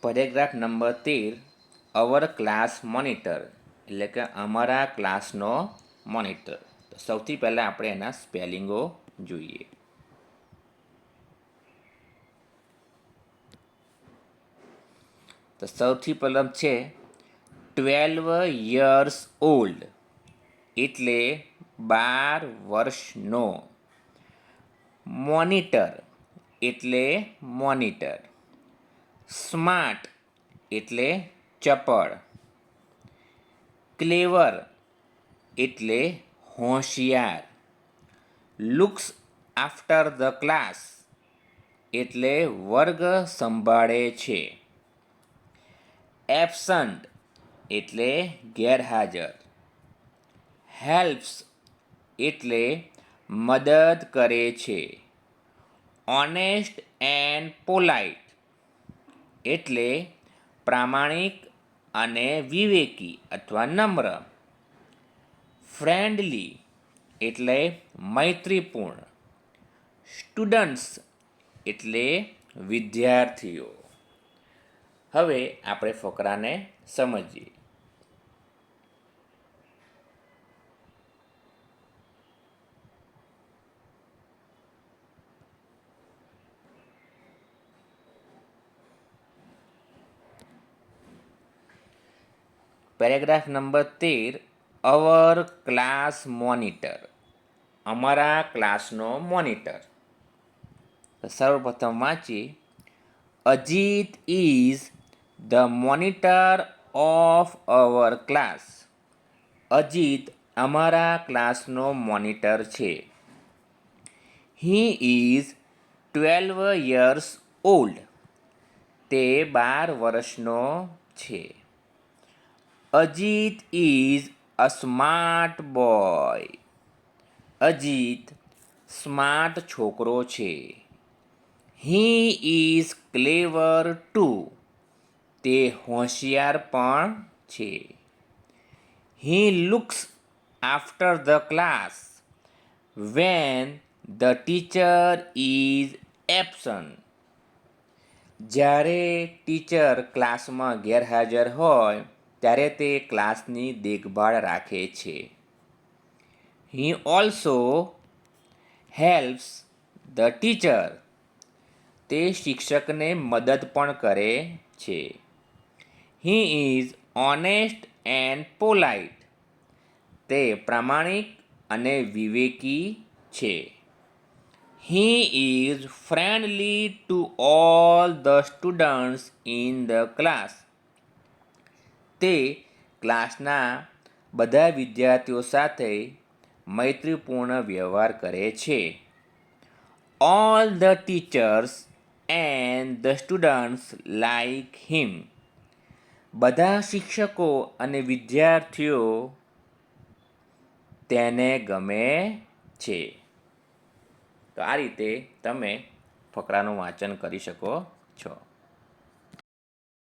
Paragraph number 13 our class monitor એટલે કે અમારા ક્લાસનો મોનિટર. તો સૌથી પહેલાં આપણે એના સ્પેલિંગો જોઈએ. તો સૌથી પહેલાં છે 12 years old એટલે 12 વર્ષનો. મોનિટર એટલે મોનિટર. સ્માર્ટ એટલે ચપળ. ક્લેવર એટલે હોશિયાર. લુક્સ આફ્ટર ધ ક્લાસ એટલે વર્ગ સંભાળે છે. એબસન્ટ એટલે ગેરહાજર. હેલ્પ્સ એટલે મદદ કરે છે. ઓનેસ્ટ એન્ડ પોલાઇટ એટલે પ્રામાણિક અને વિવેકી અથવા નમ્ર. ફ્રેન્ડલી એટલે મૈત્રીપૂર્ણ. સ્ટુડન્ટ્સ એટલે વિદ્યાર્થીઓ. હવે આપણે ફકરાને સમજીએ. Paragraph number 13 our class monitor અમારા ક્લાસનો મોનિટર. સર્વપ્રથમ વાંચીએ. Ajit is the monitor of our class. Ajit અમારા ક્લાસનો મોનિટર છે. He is 12 years old. તે 12 વર્ષનો છે. Ajit is a smart boy. Ajit smart છોકરો છે. He is clever too. તે હોશિયાર પણ છે. He looks after the class when the teacher is absent. જ્યારે ટીચર ક્લાસમાં ગેરહાજર હોય ત્યારે તે ક્લાસની દેખભાળ રાખે છે. He also helps the teacher. તે શિક્ષકને મદદ પણ કરે છે. He is honest and polite. તે પ્રામાણિક અને વિવેકી છે. He is friendly to all the students in the class. તે ક્લાસના બધા વિદ્યાર્થીઓ સાથે મૈત્રીપૂર્ણ વ્યવહાર કરે છે. All the teachers and the students like him. બધા શિક્ષકો અને વિદ્યાર્થીઓ તેને ગમે છે. તો આ રીતે તમે ફકરાનું વાંચન કરી શકો છો.